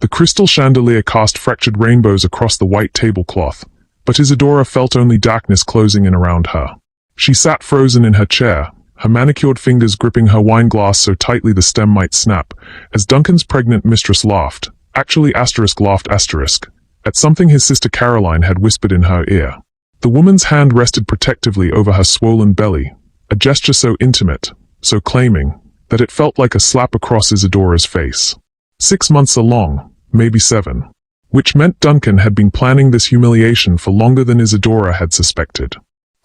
The crystal chandelier cast fractured rainbows across the white tablecloth, but Isadora felt only darkness closing in around her. She sat frozen in her chair, her manicured fingers gripping her wine glass so tightly the stem might snap, as Duncan's pregnant mistress laughed, actually laughed at something his sister Caroline had whispered in her ear. The woman's hand rested protectively over her swollen belly, a gesture so intimate, so claiming, that it felt like a slap across Isadora's face. 6 months along, maybe 7. Which meant Duncan had been planning this humiliation for longer than Isadora had suspected.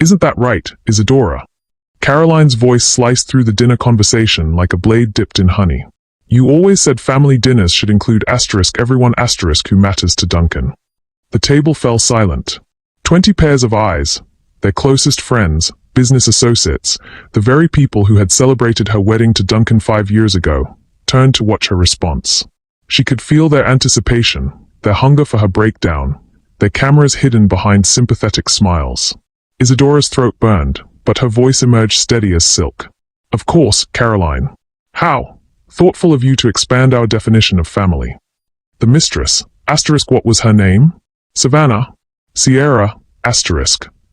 Isn't that right, Isadora? Caroline's voice sliced through the dinner conversation like a blade dipped in honey. You always said family dinners should include everyone who matters to Duncan. The table fell silent. 20 pairs of eyes, their closest friends, business associates, the very people who had celebrated her wedding to Duncan 5 years ago, turned to watch her response. She could feel their anticipation, their hunger for her breakdown, their cameras hidden behind sympathetic smiles. Isadora's throat burned, but her voice emerged steady as silk. Of course, Caroline. How thoughtful of you to expand our definition of family. The mistress, what was her name? Savannah? Sierra,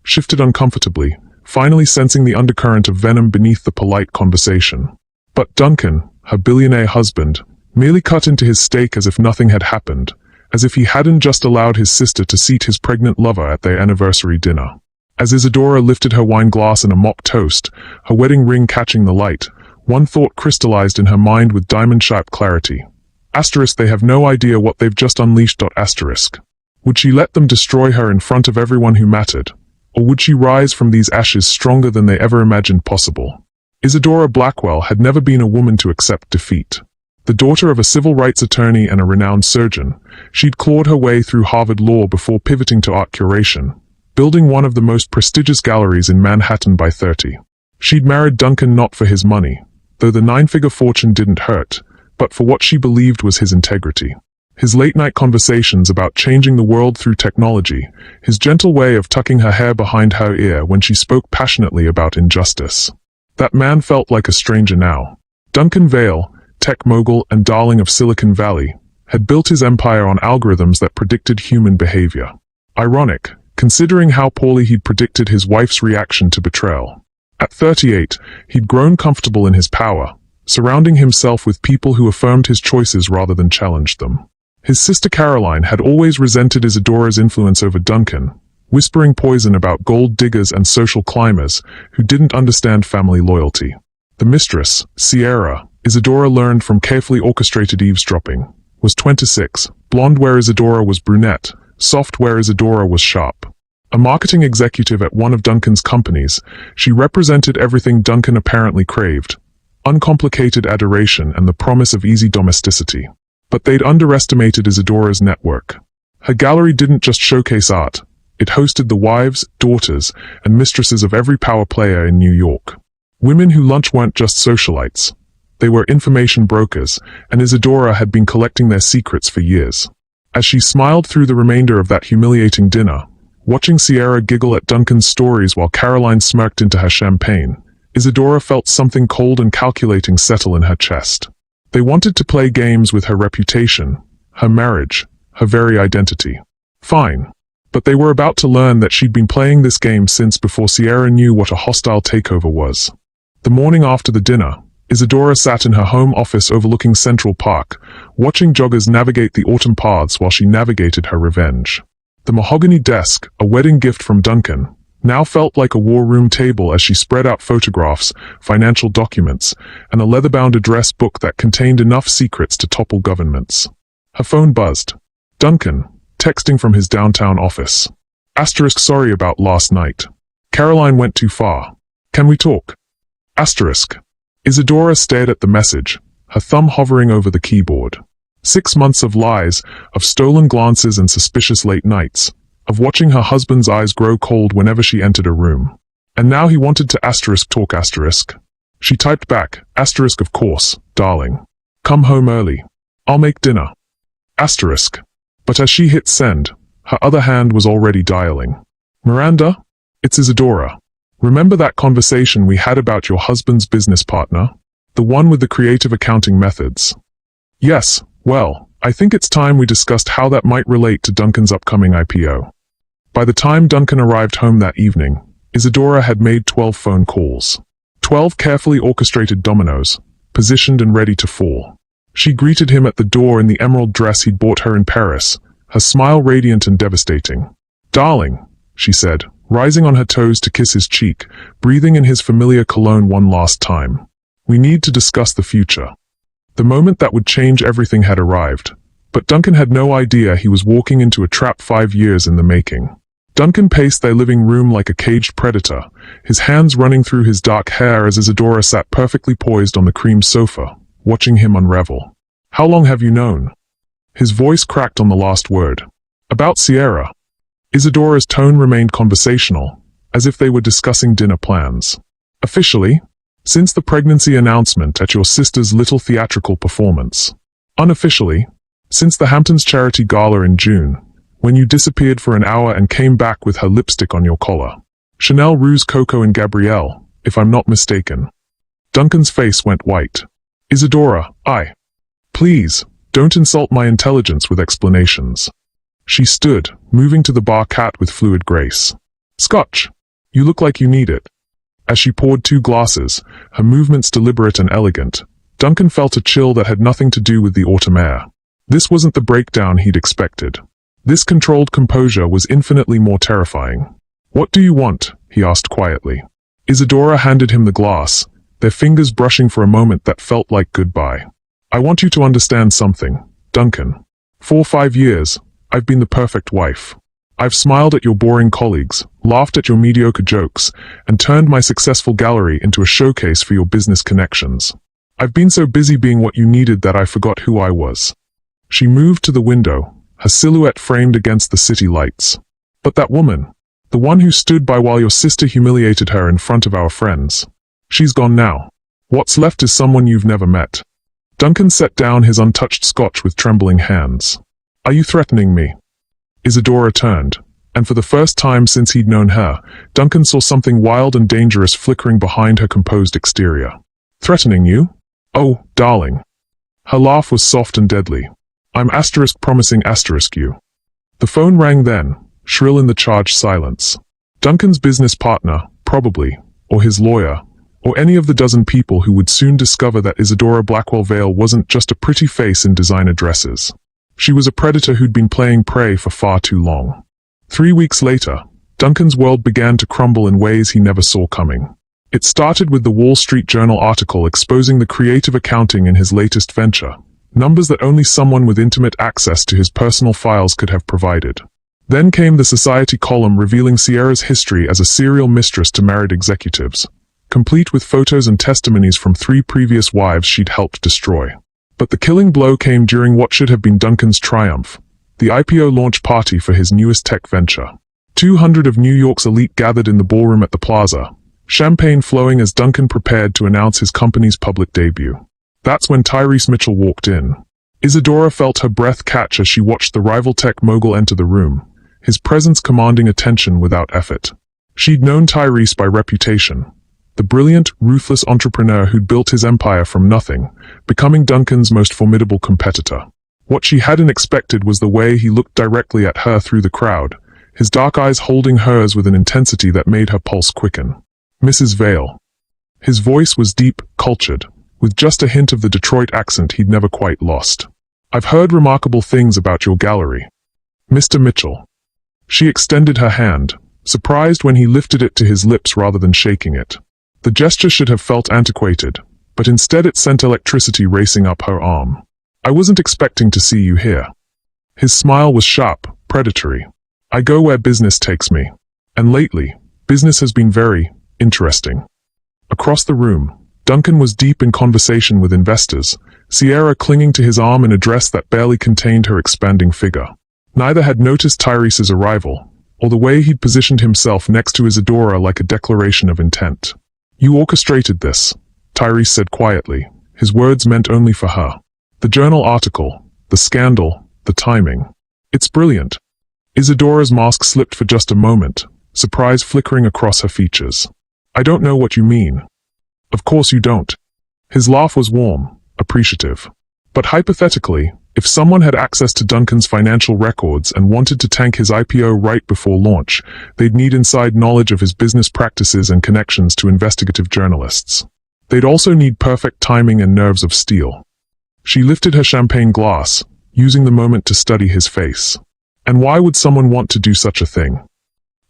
shifted uncomfortably, finally sensing the undercurrent of venom beneath the polite conversation. But Duncan, her billionaire husband, merely cut into his steak as if nothing had happened, as if he hadn't just allowed his sister to seat his pregnant lover at their anniversary dinner. As Isadora lifted her wine glass in a mock toast, her wedding ring catching the light, one thought crystallized in her mind with diamond-sharp clarity. They have no idea what they've just unleashed. Would she let them destroy her in front of everyone who mattered? Or would she rise from these ashes stronger than they ever imagined possible? Isadora Blackwell had never been a woman to accept defeat. The daughter of a civil rights attorney and a renowned surgeon, she'd clawed her way through Harvard Law before pivoting to art curation, building one of the most prestigious galleries in Manhattan by 30. She'd married Duncan not for his money, though the 9-figure fortune didn't hurt, but for what she believed was his integrity. His late-night conversations about changing the world through technology, his gentle way of tucking her hair behind her ear when she spoke passionately about injustice. That man felt like a stranger now. Duncan Vale, tech mogul and darling of Silicon Valley, had built his empire on algorithms that predicted human behavior. Ironic, considering how poorly he'd predicted his wife's reaction to betrayal. At 38, he'd grown comfortable in his power, surrounding himself with people who affirmed his choices rather than challenged them. His sister Caroline had always resented Isadora's influence over Duncan, whispering poison about gold diggers and social climbers who didn't understand family loyalty. The mistress, Sierra, Isadora learned from carefully orchestrated eavesdropping, was 26, blonde where Isadora was brunette, soft where Isadora was sharp. A marketing executive at one of Duncan's companies, she represented everything Duncan apparently craved: uncomplicated adoration and the promise of easy domesticity. But they'd underestimated Isadora's network. Her gallery didn't just showcase art, it hosted the wives, daughters, and mistresses of every power player in New York. Women who lunch weren't just socialites. They were information brokers, and Isadora had been collecting their secrets for years. As she smiled through the remainder of that humiliating dinner, watching Sierra giggle at Duncan's stories while Caroline smirked into her champagne, Isadora felt something cold and calculating settle in her chest. They wanted to play games with her reputation, her marriage, her very identity. Fine. But they were about to learn that she'd been playing this game since before Sierra knew what a hostile takeover was. The morning after the dinner, Isadora sat in her home office overlooking Central Park, watching joggers navigate the autumn paths while she navigated her revenge. The mahogany desk, a wedding gift from Duncan, now felt like a war room table as she spread out photographs, financial documents, and a leather-bound address book that contained enough secrets to topple governments. Her phone buzzed. Duncan, texting from his downtown office. Sorry about last night. Caroline went too far. Can we talk? Isadora stared at the message, her thumb hovering over the keyboard. 6 months of lies, of stolen glances and suspicious late nights, of watching her husband's eyes grow cold whenever she entered a room. And now he wanted to talk. She typed back, of course, darling. Come home early. I'll make dinner. But as she hit send, her other hand was already dialing. Miranda? It's Isadora. Remember that conversation we had about your husband's business partner? The one with the creative accounting methods? Yes, well, I think it's time we discussed how that might relate to Duncan's upcoming IPO. By the time Duncan arrived home that evening, Isadora had made 12 phone calls. 12 carefully orchestrated dominoes, positioned and ready to fall. She greeted him at the door in the emerald dress he'd bought her in Paris, her smile radiant and devastating. "Darling," she said, rising on her toes to kiss his cheek, breathing in his familiar cologne one last time. "We need to discuss the future." The moment that would change everything had arrived, but Duncan had no idea he was walking into a trap 5 years in the making. Duncan paced their living room like a caged predator, his hands running through his dark hair as Isadora sat perfectly poised on the cream sofa, watching him unravel. "How long have you known?" His voice cracked on the last word. "About Sierra." Isadora's tone remained conversational, as if they were discussing dinner plans. "Officially, since the pregnancy announcement at your sister's little theatrical performance. Unofficially, since the Hamptons charity gala in June, when you disappeared for an hour and came back with her lipstick on your collar. Chanel Rouge Coco and Gabrielle, if I'm not mistaken." Duncan's face went white. "Isadora, Please, don't insult my intelligence with explanations." She stood, moving to the bar cat with fluid grace. "Scotch. You look like you need it." As she poured 2 glasses, her movements deliberate and elegant, Duncan felt a chill that had nothing to do with the autumn air. This wasn't the breakdown he'd expected. This controlled composure was infinitely more terrifying. "What do you want?" he asked quietly. Isadora handed him the glass, their fingers brushing for a moment that felt like goodbye. "I want you to understand something, Duncan. For 5 years, I've been the perfect wife. I've smiled at your boring colleagues, laughed at your mediocre jokes, and turned my successful gallery into a showcase for your business connections. I've been so busy being what you needed that I forgot who I was." She moved to the window, her silhouette framed against the city lights. "But that woman, the one who stood by while your sister humiliated her in front of our friends. She's gone now. What's left is someone you've never met." Duncan set down his untouched scotch with trembling hands. "Are you threatening me?" Isadora turned, and for the first time since he'd known her, Duncan saw something wild and dangerous flickering behind her composed exterior. "Threatening you? Oh, darling." Her laugh was soft and deadly. "I'm promising you." The phone rang then, shrill in the charged silence. Duncan's business partner, probably, or his lawyer, or any of the dozen people who would soon discover that Isadora Blackwell Vale wasn't just a pretty face in designer dresses. She was a predator who'd been playing prey for far too long. 3 weeks later, Duncan's world began to crumble in ways he never saw coming. It started with the Wall Street Journal article exposing the creative accounting in his latest venture, numbers that only someone with intimate access to his personal files could have provided. Then came the Society column revealing Sierra's history as a serial mistress to married executives, complete with photos and testimonies from 3 previous wives she'd helped destroy. But the killing blow came during what should have been Duncan's triumph, the IPO launch party for his newest tech venture. 200 of New York's elite gathered in the ballroom at the plaza, champagne flowing as Duncan prepared to announce his company's public debut. That's when Tyrese Mitchell walked in. Isadora felt her breath catch as she watched the rival tech mogul enter the room, his presence commanding attention without effort. She'd known Tyrese by reputation, the brilliant, ruthless entrepreneur who'd built his empire from nothing, becoming Duncan's most formidable competitor. What she hadn't expected was the way he looked directly at her through the crowd, his dark eyes holding hers with an intensity that made her pulse quicken. "Mrs. Vale." His voice was deep, cultured, with just a hint of the Detroit accent he'd never quite lost. "I've heard remarkable things about your gallery. Mr. Mitchell." She extended her hand, surprised when he lifted it to his lips rather than shaking it. The gesture should have felt antiquated, but instead it sent electricity racing up her arm. "I wasn't expecting to see you here." His smile was sharp, predatory. "I go where business takes me. And lately, business has been very interesting." Across the room, Duncan was deep in conversation with investors, Sierra clinging to his arm in a dress that barely contained her expanding figure. Neither had noticed Tyrese's arrival, or the way he'd positioned himself next to Isadora like a declaration of intent. "You orchestrated this," Tyrese said quietly, his words meant only for her. "The journal article, the scandal, the timing. It's brilliant." Isadora's mask slipped for just a moment, surprise flickering across her features. "I don't know what you mean." "Of course you don't." His laugh was warm, appreciative. "But hypothetically, If someone had access to Duncan's financial records and wanted to tank his IPO right before launch, they'd need inside knowledge of his business practices and connections to investigative journalists. They'd also need perfect timing and nerves of steel. She lifted her champagne glass, using the moment to study his face. And why would someone want to do such a thing?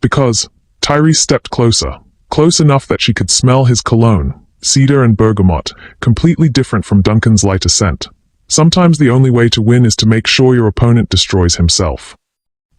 Because Tyrese stepped closer, close enough that she could smell his cologne, cedar and bergamot, completely different from Duncan's lighter scent. Sometimes the only way to win is to make sure your opponent destroys himself.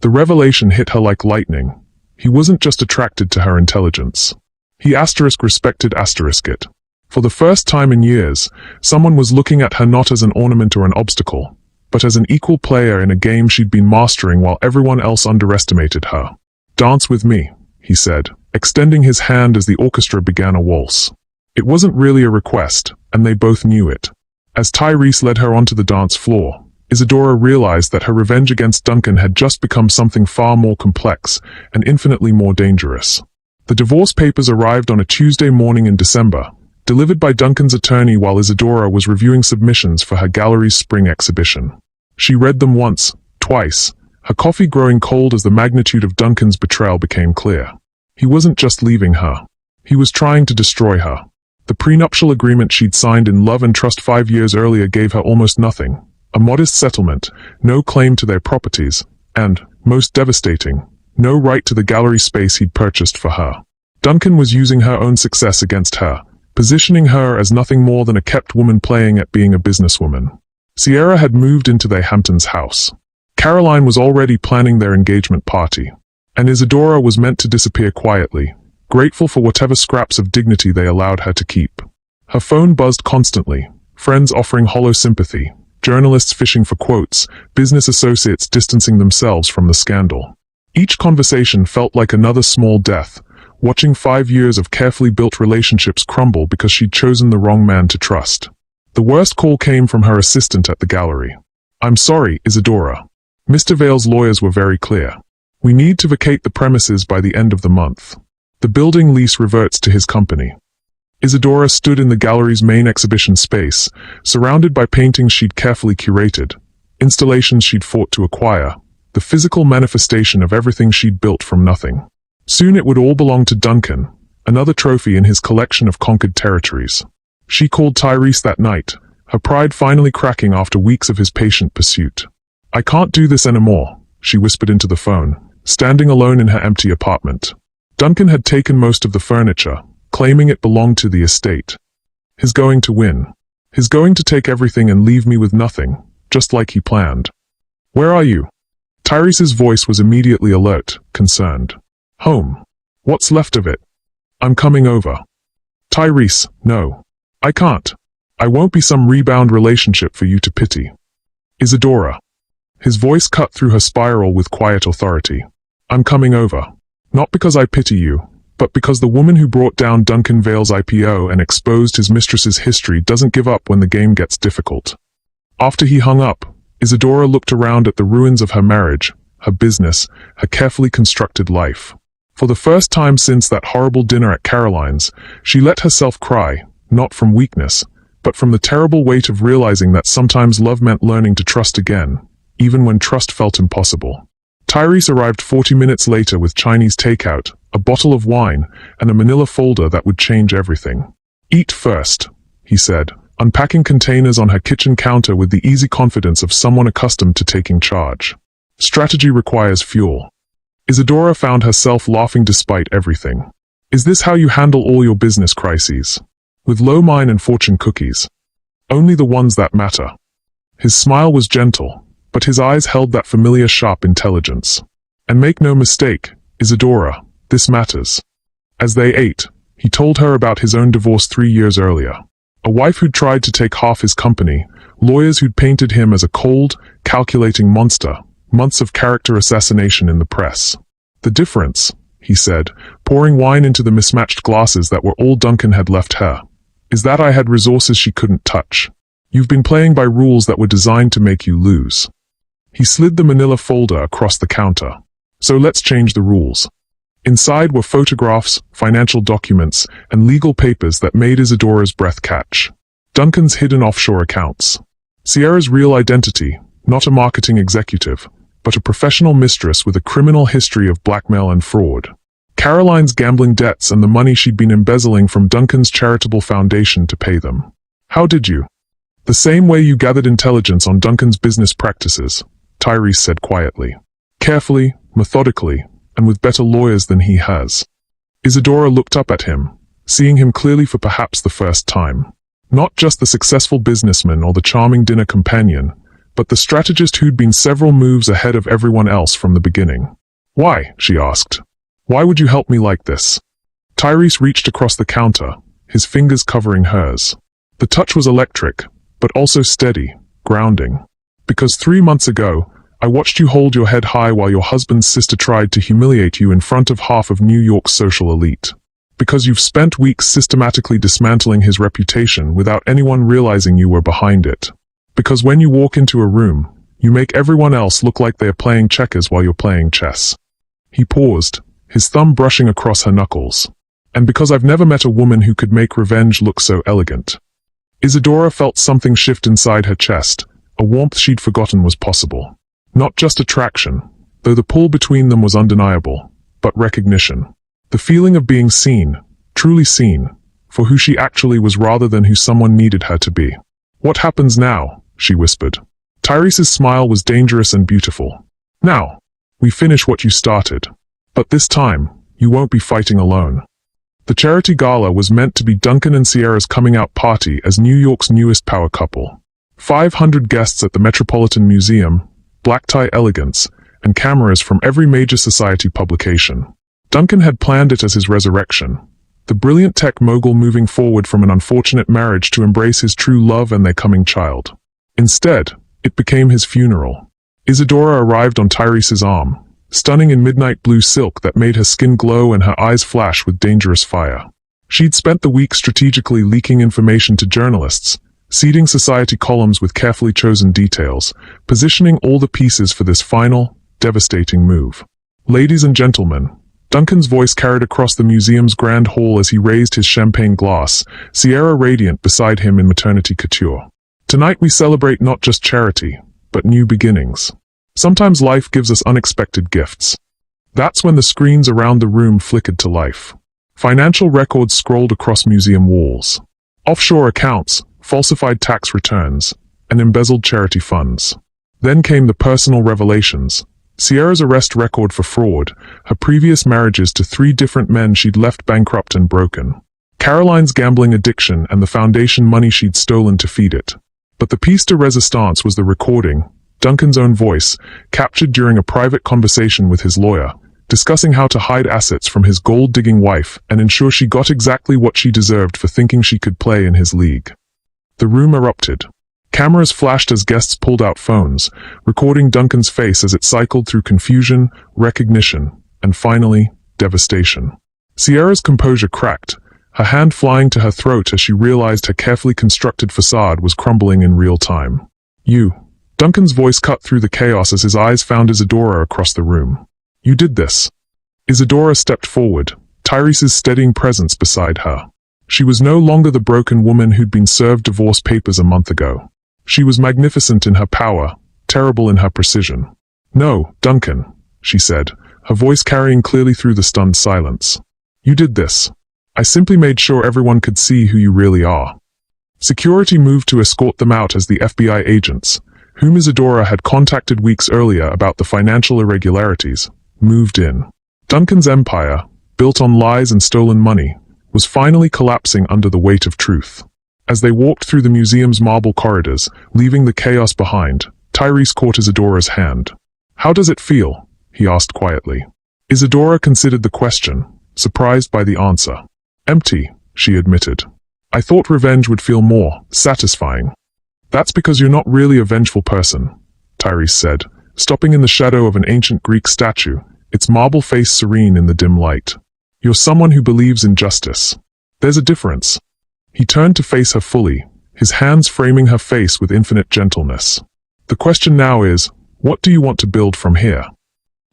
The revelation hit her like lightning. He wasn't just attracted to her intelligence. He respected it. For the first time in years, someone was looking at her not as an ornament or an obstacle, but as an equal player in a game she'd been mastering while everyone else underestimated her. "Dance with me," he said, extending his hand as the orchestra began a waltz. It wasn't really a request, and they both knew it. As Tyrese led her onto the dance floor, Isadora realized that her revenge against Duncan had just become something far more complex and infinitely more dangerous. The divorce papers arrived on a Tuesday morning in December, delivered by Duncan's attorney while Isadora was reviewing submissions for her gallery's spring exhibition. She read them once, twice, her coffee growing cold as the magnitude of Duncan's betrayal became clear. He wasn't just leaving her. He was trying to destroy her. The prenuptial agreement she'd signed in love and trust 5 years earlier gave her almost nothing. A modest settlement, no claim to their properties, and, most devastating, no right to the gallery space he'd purchased for her. Duncan was using her own success against her, positioning her as nothing more than a kept woman playing at being a businesswoman. Sierra had moved into their Hamptons house. Caroline was already planning their engagement party, and Isadora was meant to disappear quietly, grateful for whatever scraps of dignity they allowed her to keep. Her phone buzzed constantly, friends offering hollow sympathy, journalists fishing for quotes, business associates distancing themselves from the scandal. Each conversation felt like another small death, watching 5 years of carefully built relationships crumble because she'd chosen the wrong man to trust. The worst call came from her assistant at the gallery. "I'm sorry, Isadora. Mr. Vale's lawyers were very clear. We need to vacate the premises by the end of the month. The building lease reverts to his company." Isadora stood in the gallery's main exhibition space, surrounded by paintings she'd carefully curated, installations she'd fought to acquire, the physical manifestation of everything she'd built from nothing. Soon it would all belong to Duncan, another trophy in his collection of conquered territories. She called Tyrese that night, her pride finally cracking after weeks of his patient pursuit. "I can't do this anymore," she whispered into the phone, standing alone in her empty apartment. Duncan had taken most of the furniture, claiming it belonged to the estate. "He's going to win. He's going to take everything and leave me with nothing, just like he planned." "Where are you?" Tyrese's voice was immediately alert, concerned. "Home. What's left of it." "I'm coming over." "Tyrese, no. I can't. I won't be some rebound relationship for you to pity." "Isadora." His voice cut through her spiral with quiet authority. "I'm coming over. Not because I pity you, but because the woman who brought down Duncan Vale's IPO and exposed his mistress's history doesn't give up when the game gets difficult." After he hung up, Isadora looked around at the ruins of her marriage, her business, her carefully constructed life. For the first time since that horrible dinner at Caroline's, she let herself cry, not from weakness, but from the terrible weight of realizing that sometimes love meant learning to trust again, even when trust felt impossible. Tyrese arrived 40 minutes later with Chinese takeout, a bottle of wine, and a manila folder that would change everything. "Eat first," he said, unpacking containers on her kitchen counter with the easy confidence of someone accustomed to taking charge. Strategy requires fuel. Isadora found herself laughing despite everything. "Is this how you handle all your business crises? With low mine and fortune cookies? Only the ones that matter." His smile was gentle, but his eyes held that familiar sharp intelligence. "And make no mistake, Isadora, this matters." As they ate, he told her about his own divorce 3 years earlier. A wife who'd tried to take half his company, lawyers who'd painted him as a cold, calculating monster, months of character assassination in the press. "The difference," he said, pouring wine into the mismatched glasses that were all Duncan had left her, "is that I had resources she couldn't touch. You've been playing by rules that were designed to make you lose." He slid the manila folder across the counter. "So let's change the rules." Inside were photographs, financial documents, and legal papers that made Isadora's breath catch. Duncan's hidden offshore accounts. Sierra's real identity, not a marketing executive, but a professional mistress with a criminal history of blackmail and fraud. Caroline's gambling debts and the money she'd been embezzling from Duncan's charitable foundation to pay them. How did you? The same way you gathered intelligence on Duncan's business practices, Tyrese said quietly. Carefully, methodically, and with better lawyers than he has. Isadora looked up at him, seeing him clearly for perhaps the first time. Not just the successful businessman or the charming dinner companion, but the strategist who'd been several moves ahead of everyone else from the beginning. Why? She asked. Why would you help me like this? Tyrese reached across the counter, his fingers covering hers. The touch was electric, but also steady, grounding. Because 3 months ago, I watched you hold your head high while your husband's sister tried to humiliate you in front of half of New York's social elite. Because you've spent weeks systematically dismantling his reputation without anyone realizing you were behind it. Because when you walk into a room, you make everyone else look like they're playing checkers while you're playing chess. He paused, his thumb brushing across her knuckles. And because I've never met a woman who could make revenge look so elegant. Isadora felt something shift inside her chest, a warmth she'd forgotten was possible. Not just attraction, though the pull between them was undeniable, but recognition. The feeling of being seen, truly seen, for who she actually was rather than who someone needed her to be. What happens now? She whispered. Tyrese's smile was dangerous and beautiful. Now, we finish what you started. But this time, you won't be fighting alone. The charity gala was meant to be Duncan and Sierra's coming out party as New York's newest power couple. 500 guests at the Metropolitan Museum, black tie elegance, and cameras from every major society publication. Duncan had planned it as his resurrection, the brilliant tech mogul moving forward from an unfortunate marriage to embrace his true love and their coming child. Instead, it became his funeral. Isadora arrived on Tyrese's arm, stunning in midnight blue silk that made her skin glow and her eyes flash with dangerous fire. She'd spent the week strategically leaking information to journalists, seeding society columns with carefully chosen details, positioning all the pieces for this final, devastating move. Ladies and gentlemen, Duncan's voice carried across the museum's grand hall as he raised his champagne glass, Sierra radiant beside him in maternity couture. Tonight we celebrate not just charity, but new beginnings. Sometimes life gives us unexpected gifts. That's when the screens around the room flickered to life. Financial records scrolled across museum walls. Offshore accounts, falsified tax returns, and embezzled charity funds. Then came the personal revelations. Sierra's arrest record for fraud, her previous marriages to 3 different men she'd left bankrupt and broken. Caroline's gambling addiction and the foundation money she'd stolen to feed it. But the piece de resistance was the recording, Duncan's own voice, captured during a private conversation with his lawyer, discussing how to hide assets from his gold-digging wife and ensure she got exactly what she deserved for thinking she could play in his league. The room erupted. Cameras flashed as guests pulled out phones, recording Duncan's face as it cycled through confusion, recognition, and finally, devastation. Sierra's composure cracked, her hand flying to her throat as she realized her carefully constructed facade was crumbling in real time. You. Duncan's voice cut through the chaos as his eyes found Isadora across the room. You did this. Isadora stepped forward, Tyrese's steadying presence beside her. She was no longer the broken woman who'd been served divorce papers a month ago. She was magnificent in her power, terrible in her precision. No, Duncan, she said, her voice carrying clearly through the stunned silence. You did this. I simply made sure everyone could see who you really are. Security moved to escort them out as the FBI agents, whom Isadora had contacted weeks earlier about the financial irregularities, moved in. Duncan's empire, built on lies and stolen money, was finally collapsing under the weight of truth. As they walked through the museum's marble corridors, leaving the chaos behind, Tyrese caught Isadora's hand. How does it feel? He asked quietly. Isadora considered the question, surprised by the answer. Empty, she admitted. I thought revenge would feel more satisfying. That's because you're not really a vengeful person, Tyrese said, stopping in the shadow of an ancient Greek statue, its marble face serene in the dim light. You're someone who believes in justice. There's a difference. He turned to face her fully, his hands framing her face with infinite gentleness. The question now is, what do you want to build from here?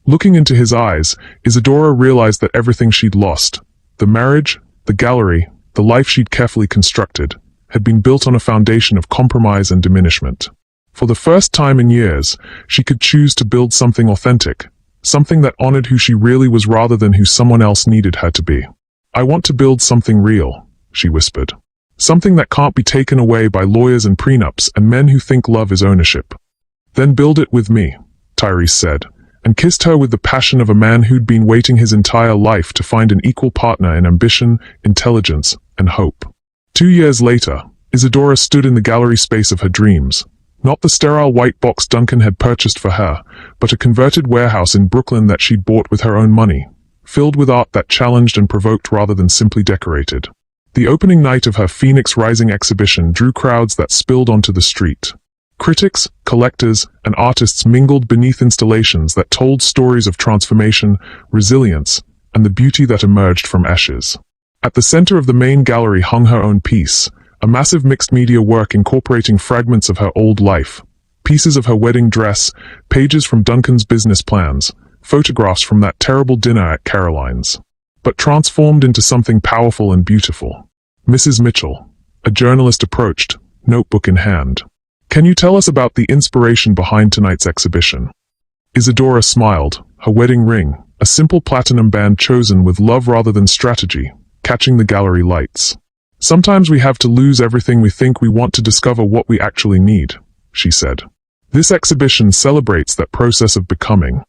Looking into his eyes, Isadora realized that everything she'd lost, the marriage, the gallery, the life she'd carefully constructed, had been built on a foundation of compromise and diminishment. For the first time in years, she could choose to build something authentic, something that honored who she really was rather than who someone else needed her to be. "I want to build something real," she whispered. "Something that can't be taken away by lawyers and prenups and men who think love is ownership." "Then build it with me," Tyrese said, and kissed her with the passion of a man who'd been waiting his entire life to find an equal partner in ambition, intelligence, and hope. 2 years later, Isadora stood in the gallery space of her dreams. Not the sterile white box Duncan had purchased for her, but a converted warehouse in Brooklyn that she'd bought with her own money, filled with art that challenged and provoked rather than simply decorated. The opening night of her Phoenix Rising exhibition drew crowds that spilled onto the street. Critics, collectors, and artists mingled beneath installations that told stories of transformation, resilience, and the beauty that emerged from ashes. At the center of the main gallery hung her own piece, a massive mixed-media work incorporating fragments of her old life, pieces of her wedding dress, pages from Duncan's business plans, photographs from that terrible dinner at Caroline's, but transformed into something powerful and beautiful. "Mrs. Mitchell," a journalist approached, notebook in hand. "Can you tell us about the inspiration behind tonight's exhibition?" Isadora smiled, her wedding ring, a simple platinum band chosen with love rather than strategy, catching the gallery lights. "Sometimes we have to lose everything we think we want to discover what we actually need," she said. "This exhibition celebrates that process of becoming."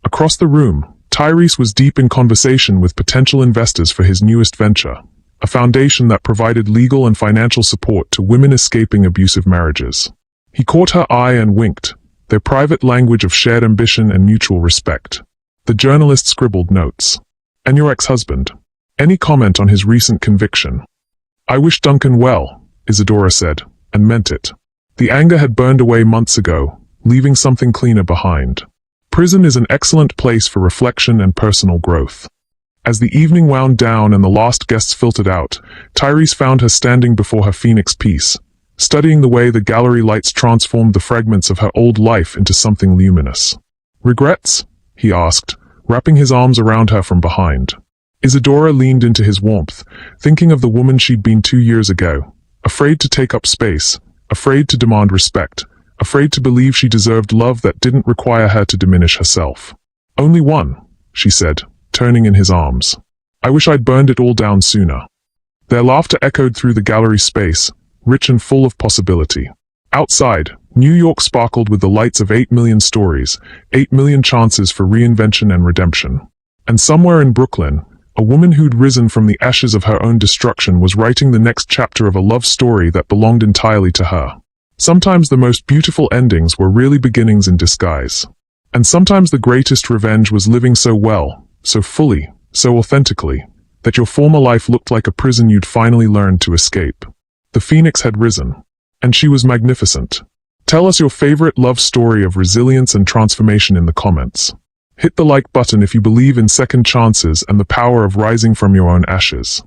Across the room, Tyrese was deep in conversation with potential investors for his newest venture, a foundation that provided legal and financial support to women escaping abusive marriages. He caught her eye and winked, their private language of shared ambition and mutual respect. The journalist scribbled notes. "And your ex-husband? Any comment on his recent conviction?" "I wish Duncan well," Isadora said, and meant it. The anger had burned away months ago, leaving something cleaner behind. Prison is an excellent place for reflection and personal growth. As the evening wound down and the last guests filtered out, Tyrese found her standing before her Phoenix piece, studying the way the gallery lights transformed the fragments of her old life into something luminous. "Regrets?" he asked, wrapping his arms around her from behind. Isadora leaned into his warmth, thinking of the woman she'd been 2 years ago, afraid to take up space, afraid to demand respect, afraid to believe she deserved love that didn't require her to diminish herself. "Only one," she said, turning in his arms. "I wish I'd burned it all down sooner." Their laughter echoed through the gallery space, rich and full of possibility. Outside, New York sparkled with the lights of 8 million stories, 8 million chances for reinvention and redemption. And somewhere in Brooklyn, a woman who'd risen from the ashes of her own destruction was writing the next chapter of a love story that belonged entirely to her. Sometimes the most beautiful endings were really beginnings in disguise. And sometimes the greatest revenge was living so well, so fully, so authentically, that your former life looked like a prison you'd finally learned to escape. The Phoenix had risen, and she was magnificent. Tell us your favorite love story of resilience and transformation in the comments. Hit the like button if you believe in second chances and the power of rising from your own ashes.